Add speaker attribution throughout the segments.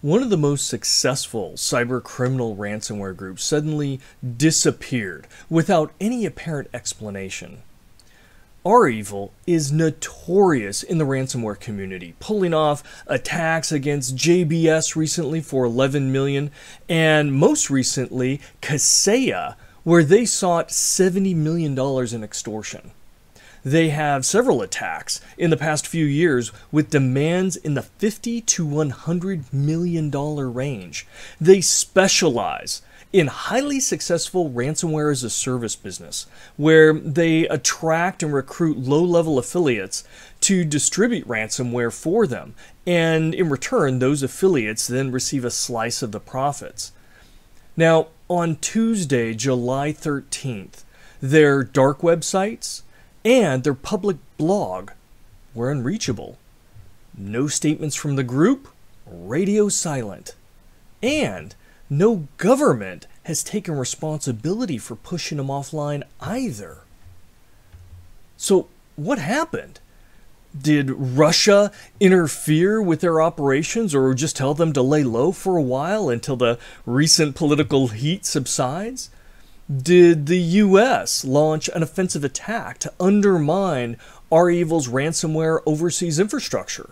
Speaker 1: One of the most successful cybercriminal ransomware groups suddenly disappeared without any apparent explanation. REvil is notorious in the ransomware community, pulling off attacks against JBS recently for $11 million, and most recently Kaseya, where they sought $70 million in extortion. They have several attacks in the past few years with demands in the $50 to $100 million range. They specialize in highly successful ransomware as a service business, where they attract and recruit low-level affiliates to distribute ransomware for them, and in return, those affiliates then receive a slice of the profits. Now, on Tuesday, July 13th, their dark websites and their public blog were unreachable. No statements from the group, radio silent, and no government has taken responsibility for pushing them offline either. So what happened? Did Russia interfere with their operations or just tell them to lay low for a while until the recent political heat subsides? Did the US launch an offensive attack to undermine REvil's ransomware overseas infrastructure?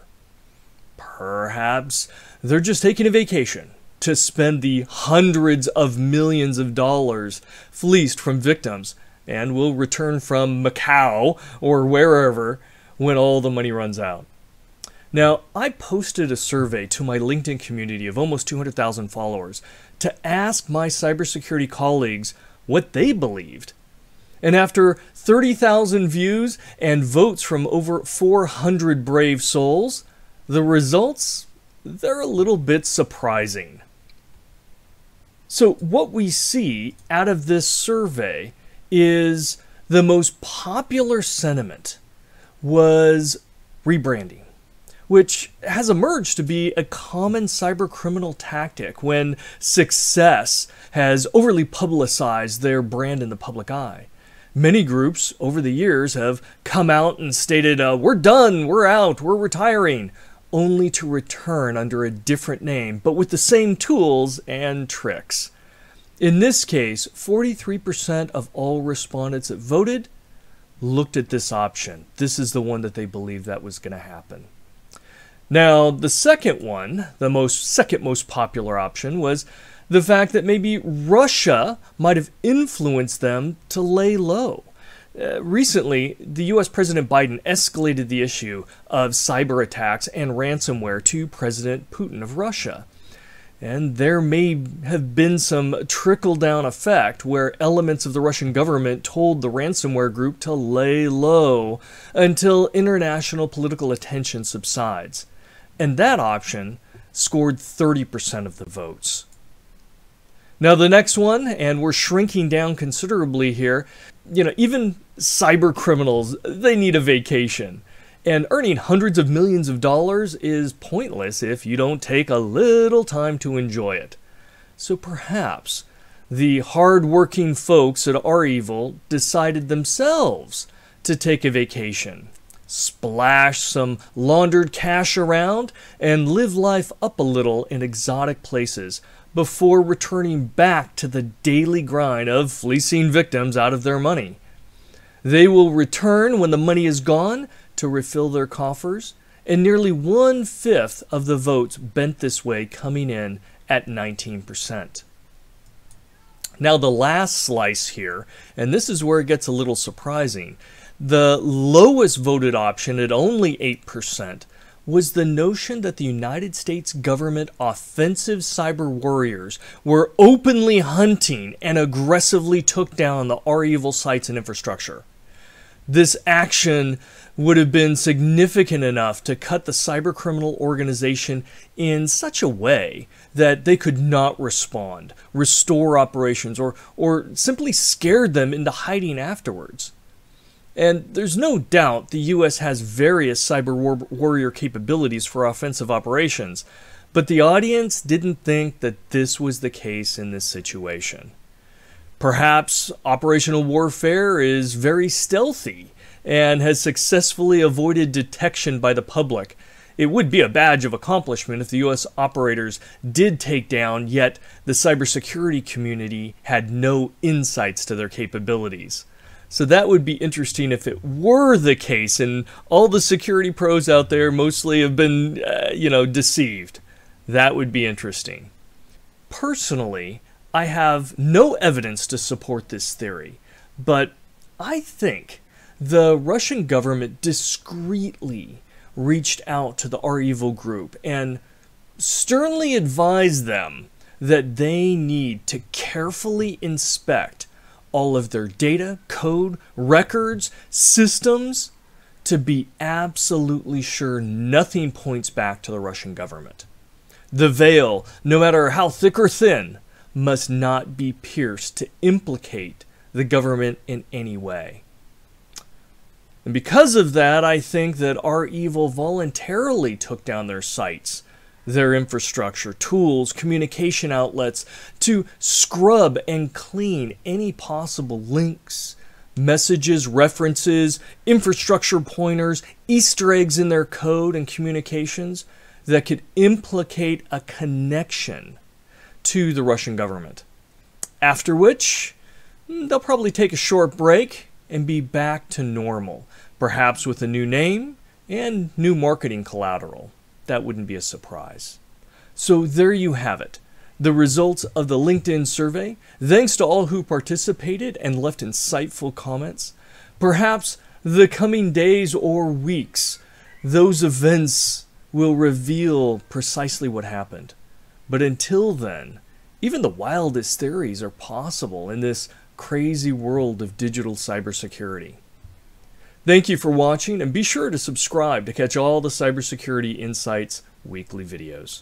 Speaker 1: Perhaps they're just taking a vacation to spend the hundreds of millions of dollars fleeced from victims and will return from Macau or wherever when all the money runs out. Now, I posted a survey to my LinkedIn community of almost 200,000 followers to ask my cybersecurity colleagues what they believed. And after 30,000 views and votes from over 400 brave souls, the results, they're a little bit surprising. So what we see out of this survey is the most popular sentiment was rebranding, which has emerged to be a common cybercriminal tactic when success has overly publicized their brand in the public eye. Many groups over the years have come out and stated, we're done, we're out, we're retiring, only to return under a different name, but with the same tools and tricks. In this case, 43% of all respondents that voted looked at this option. This is the one that they believed that was going to happen. Now, the second one, the second most popular option, was the fact that maybe Russia might have influenced them to lay low. Recently, the US President Biden escalated the issue of cyber attacks and ransomware to President Putin of Russia. And there may have been some trickle-down effect where elements of the Russian government told the ransomware group to lay low until international political attention subsides. And that option scored 30% of the votes. Now the next one, and we're shrinking down considerably here, even cyber criminals, they need a vacation. And earning hundreds of millions of dollars is pointless if you don't take a little time to enjoy it. So perhaps the hard-working folks at REvil decided themselves to take a vacation, splash some laundered cash around, and live life up a little in exotic places before returning back to the daily grind of fleecing victims out of their money. They will return when the money is gone to refill their coffers, and nearly 1/5 of the votes bent this way, coming in at 19%. Now the last slice here, and this is where it gets a little surprising, the lowest voted option at only 8% was the notion that the United States government offensive cyber warriors were openly hunting and aggressively took down the REvil sites and infrastructure. This action would have been significant enough to cut the cybercriminal organization in such a way that they could not respond, restore operations, or simply scared them into hiding afterwards. And there's no doubt the US has various cyber warrior capabilities for offensive operations, but the audience didn't think that this was the case in this situation. Perhaps operational warfare is very stealthy and has successfully avoided detection by the public. it would be a badge of accomplishment if the US operators did take down, yet the cybersecurity community had no insights to their capabilities. So that would be interesting if it were the case, and all the security pros out there mostly have been, deceived. That would be interesting. Personally, I have no evidence to support this theory, but I think the Russian government discreetly reached out to the REvil group and sternly advised them that they need to carefully inspect all of their data, code, records, systems to be absolutely sure nothing points back to the Russian government. The veil, no matter how thick or thin, must not be pierced to implicate the government in any way. And because of that, I think that REvil voluntarily took down their sites, their infrastructure, tools, communication outlets to scrub and clean any possible links, messages, references, infrastructure pointers, Easter eggs in their code and communications that could implicate a connection to the Russian government. After which, they'll probably take a short break and be back to normal, perhaps with a new name and new marketing collateral. That wouldn't be a surprise. So there you have it, the results of the LinkedIn survey. Thanks to all who participated and left insightful comments. Perhaps the coming days or weeks, those events will reveal precisely what happened. But until then, even the wildest theories are possible in this crazy world of digital cybersecurity. Thank you for watching, and be sure to subscribe to catch all the Cybersecurity Insights weekly videos.